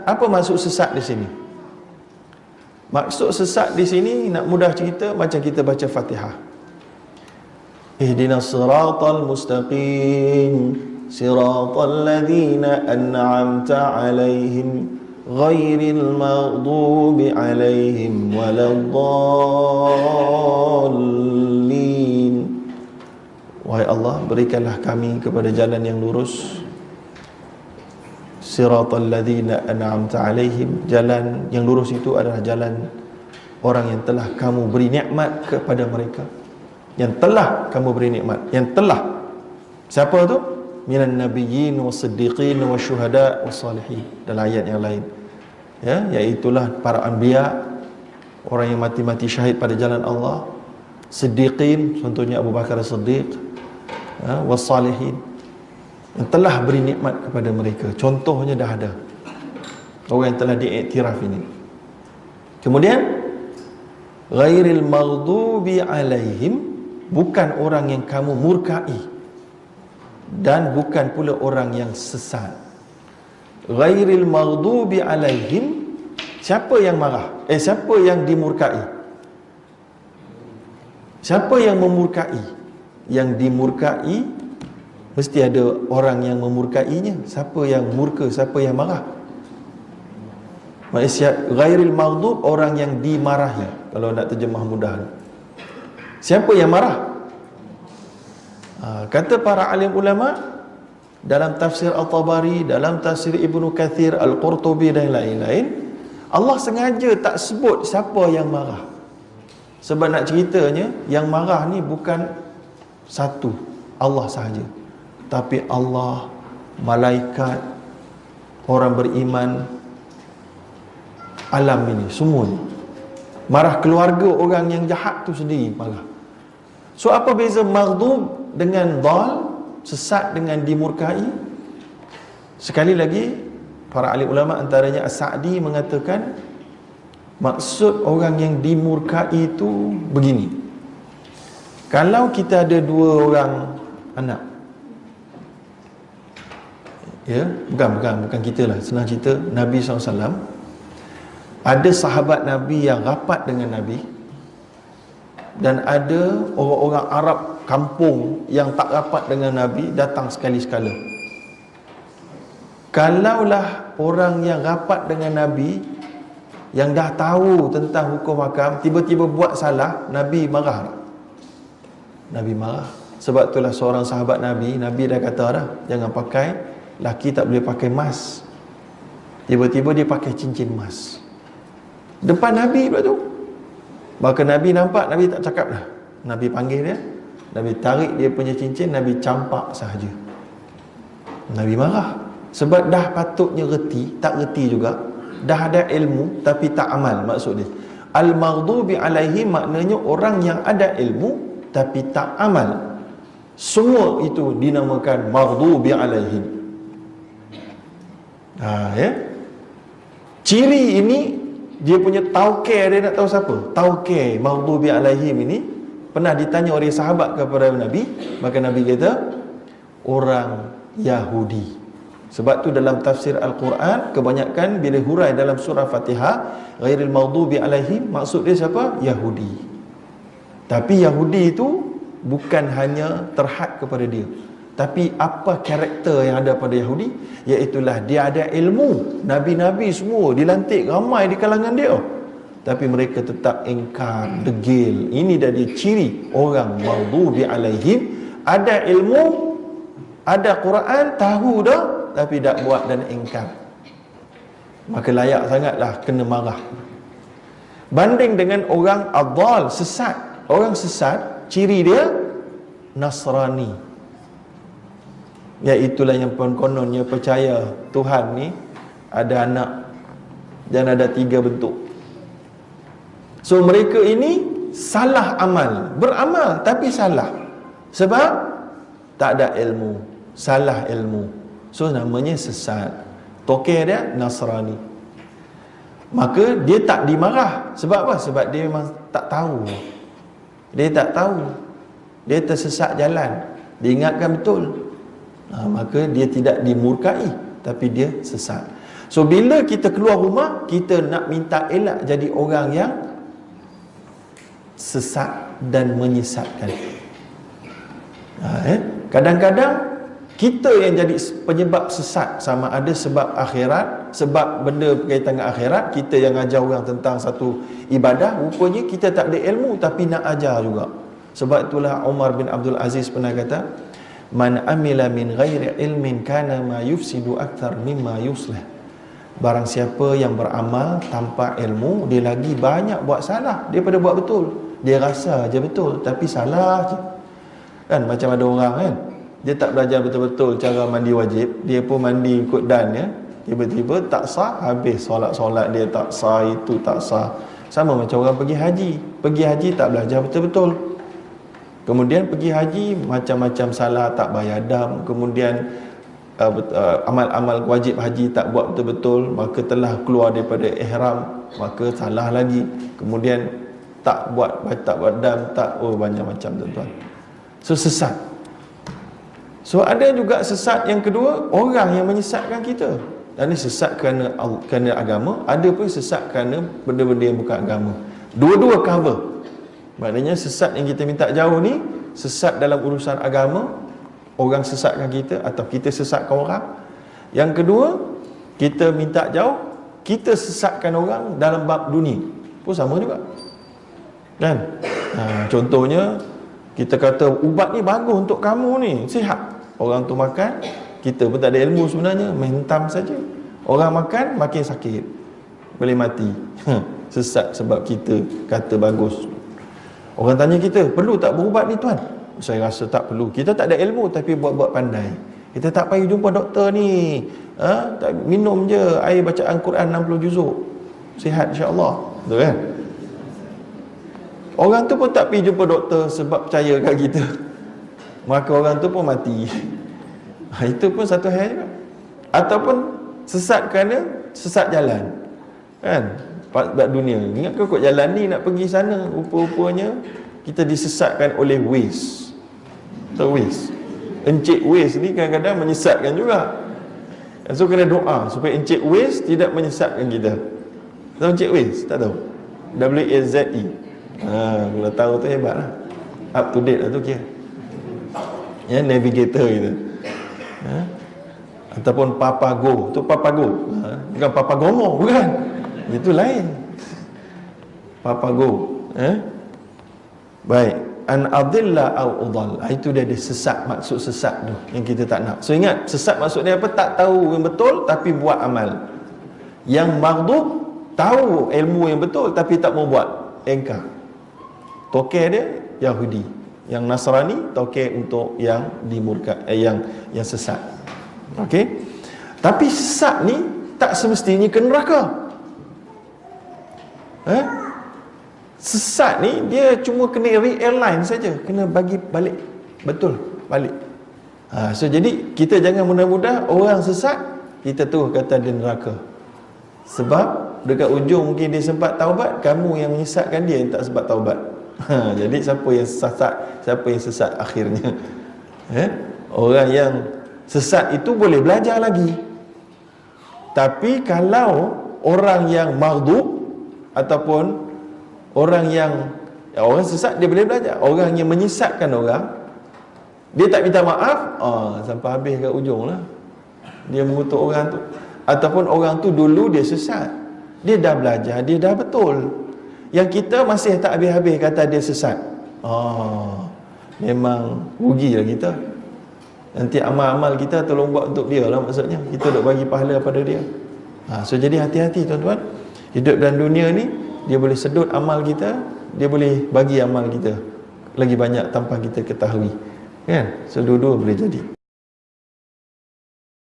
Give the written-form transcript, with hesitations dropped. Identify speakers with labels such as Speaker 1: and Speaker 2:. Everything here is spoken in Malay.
Speaker 1: Apa maksud sesat di sini? Maksud sesat di sini, nak mudah cerita, macam kita baca Fatihah. Ihdinas siratal mustaqim, siratal ladzina an'amta 'alaihim, ghairil maghdubi 'alaihim waladdallin. Wahai Allah, berikanlah kami kepada jalan yang lurus. Siratal ladzina an'amta 'alaihim, jalan yang lurus itu adalah jalan orang yang telah kamu beri nikmat kepada mereka. Yang telah kamu beri nikmat, yang telah. Siapa tu? Minan nabiyyin was-siddiqin wasyuhada was-salihin. Dalam ayat yang lain, ya, iaitulah para anbiya, orang yang mati-mati syahid pada jalan Allah, siddiqin, contohnya Abu Bakar As-Siddiq, ya, was-salihin, yang telah beri nikmat kepada mereka. Contohnya dah ada, orang yang telah diiktiraf ini. Kemudian ghairil maghdubi alaihim, bukan orang yang kamu murkai, dan bukan pula orang yang sesat. Ghairil maghdubi alaihim, siapa yang marah? Siapa yang dimurkai? Siapa yang memurkai? Yang dimurkai mesti ada orang yang memurkainya. Siapa yang murka, siapa yang marah? Maksudnya ghairil maghdub, orang yang dimarahi, kalau nak terjemah mudah. Siapa yang marah? Kata para alim ulama dalam tafsir At-Tabari, dalam tafsir Ibnu Kathir, Al-Qurtubi dan lain-lain, Allah sengaja tak sebut siapa yang marah. Sebab nak ceritanya, yang marah ni bukan satu, Allah sahaja, tapi Allah, malaikat, orang beriman, alam ini semua ni marah. Keluarga orang yang jahat tu sendiri marah. So apa beza maghdub dengan dhal, sesat dengan dimurkai? Sekali lagi, para ahli ulama antaranya As-Sa'di mengatakan maksud orang yang dimurkai itu begini. Kalau kita ada dua orang anak, ya, bukan kita lah, senang cerita, Nabi SAW, ada sahabat Nabi yang rapat dengan Nabi, dan ada orang-orang Arab kampung yang tak rapat dengan Nabi datang sekali-sekala. Kalaulah orang yang rapat dengan Nabi, yang dah tahu tentang hukum hakam, tiba-tiba buat salah, Nabi marah. Nabi marah. Sebab itulah seorang sahabat Nabi dah kata dah, jangan pakai, laki tak boleh pakai emas. Tiba-tiba dia pakai cincin emas depan Nabi pula tu. Maka Nabi nampak, Nabi tak cakap dah. Nabi panggil dia, Nabi tarik dia punya cincin, Nabi campak sahaja. Nabi marah. Sebab dah patutnya reti, tak reti juga. Dah ada ilmu tapi tak amal, maksud dia. Al-maghdubi alaihi maknanya orang yang ada ilmu tapi tak amal. Semua itu dinamakan maghdubi alaihim. Ya. Ciri ini, dia punya tauqir, dia nak tahu siapa tauqir maghdubi alaihim ini. Pernah ditanya oleh sahabat kepada Nabi, maka Nabi kata orang Yahudi. Sebab tu dalam tafsir Al-Quran, kebanyakan bila hurai dalam surah Fatihah ghairil maghdubi alaihim, maksud dia siapa? Yahudi. Tapi Yahudi itu bukan hanya terhad kepada dia, tapi apa karakter yang ada pada Yahudi, iaitulah dia ada ilmu. Nabi-nabi semua dilantik ramai di kalangan dia, tapi mereka tetap ingkar, degil. Ini dah dia ciri orang maghdubi alaihim. Ada ilmu, ada Quran, tahu dah, tapi tak buat dan ingkar. Maka layak sangatlah kena marah. Banding dengan orang adhal, sesat. Orang sesat, ciri dia Nasrani, iaitulah yang kononnya percaya Tuhan ni ada anak dan ada 3 bentuk. So mereka ini salah amal, beramal tapi salah, sebab tak ada ilmu, salah ilmu. So namanya sesat. Tokeh dia Nasrani. Maka dia tak dimarah. Sebab apa? Sebab dia memang tak tahu. Dia tak tahu, dia tersesat jalan, diingatkan betul, maka dia tidak dimurkai, tapi dia sesat. So bila kita keluar rumah, kita nak minta elak jadi orang yang sesat dan menyesatkan. Kadang-kadang kita yang jadi penyebab sesat, sama ada sebab akhirat, sebab benda berkaitan dengan akhirat. Kita yang ajar orang tentang satu ibadah, rupanya kita tak ada ilmu tapi nak ajar juga. Sebab itulah Umar bin Abdul Aziz pernah kata, man amila min ghairi ilmin kana ma yufsidu akthar mimma yuslih. Barang siapa yang beramal tanpa ilmu, dia lagi banyak buat salah daripada buat betul. Dia rasa je betul tapi salah je. Kan macam ada orang kan, dia tak belajar betul-betul cara mandi wajib, dia pun mandi ikut dan ya, tiba-tiba tak sah, habis solat-solat dia tak sah, itu tak sah. Sama macam orang pergi haji tak belajar betul-betul, kemudian pergi haji macam-macam salah, tak bayar dam, kemudian amal-amal wajib haji tak buat betul-betul, maka telah keluar daripada ihram, maka salah lagi, kemudian tak buat dam, banyak macam tuan-tuan. So sesat. So ada juga sesat yang kedua, orang yang menyesatkan kita. Dan ini sesat kerana agama, ada pun sesat kerana benda-benda yang bukan agama. Dua-dua cover. Maknanya sesat yang kita minta jauh ni, sesat dalam urusan agama, orang sesatkan kita atau kita sesatkan orang. Yang kedua, kita minta jauh, kita sesatkan orang dalam bab dunia, pun sama juga. Kan? Contohnya, kita kata ubat ni bagus untuk kamu ni, sihat. Orang tu makan, kita pun tak ada ilmu sebenarnya, mentam saja. Orang makan makin sakit, boleh mati. Sesat sebab kita kata bagus. Orang tanya kita, perlu tak berubat ni tuan? Saya rasa tak perlu. Kita tak ada ilmu tapi buat-buat pandai. Kita tak payah jumpa doktor ni. Tak, minum je air bacaan Quran 60 juzuk, sihat insya-Allah. Betul kan? Orang tu pun tak pergi jumpa doktor sebab percaya kat kita, maka orang tu pun mati. Itu pun satu hal juga. Ataupun sesat kerana sesat jalan, kan? Bab dunia. Ingat ke kot jalan ni nak pergi sana, rupa-rupanya kita disesatkan oleh Waze. Tahu Waze? Encik Waze ni kadang-kadang menyesatkan juga. So kena doa supaya Encik Waze tidak menyesatkan kita. Tahu Encik Waze? Tak tahu? W-A-Z-E. Kalau tahu tu hebat lah, up to date lah tu kira. Ya, navigator gitu. Ataupun Papago, tu Papago, bukan Papagomo, bukan, itu lain. Papago. Baik, an adilla au udall, itu dia ada sesat, maksud sesat tu yang kita tak nak. So ingat, sesat maksud dia apa? Tak tahu yang betul tapi buat amal. Yang maghdub tahu ilmu yang betul tapi tak mau buat, engkar. Tokeh dia Yahudi, yang Nasrani tokeh untuk yang dimurka, yang sesat. Okey. Tapi sesat ni tak semestinya ke neraka. Sesat ni dia cuma kena realign saja, kena bagi balik, betul balik. So jadi kita jangan mudah-mudah orang sesat kita tu kata dia neraka. Sebab dekat ujung mungkin dia sempat taubat, kamu yang menyesatkan dia yang tak sempat taubat. Jadi siapa yang sesat, siapa yang sesat akhirnya? Orang yang sesat itu boleh belajar lagi. Tapi kalau orang yang maghdub ataupun orang yang orang sesat, dia boleh belajar. Orang yang menyesatkan orang, dia tak minta maaf, sampai habis kat ujung lah dia mengutuk orang tu. Ataupun orang tu dulu dia sesat, dia dah belajar, dia dah betul. Yang kita masih tak habis-habis kata dia sesat, memang rugilah kita. Nanti amal-amal kita tolong buat untuk dia lah, maksudnya kita duk bagi pahala pada dia. So jadi hati-hati tuan-tuan. Hidup dalam dunia ni, dia boleh sedut amal kita, dia boleh bagi amal kita lagi banyak tanpa kita ketahui, kan? So dua-dua boleh jadi.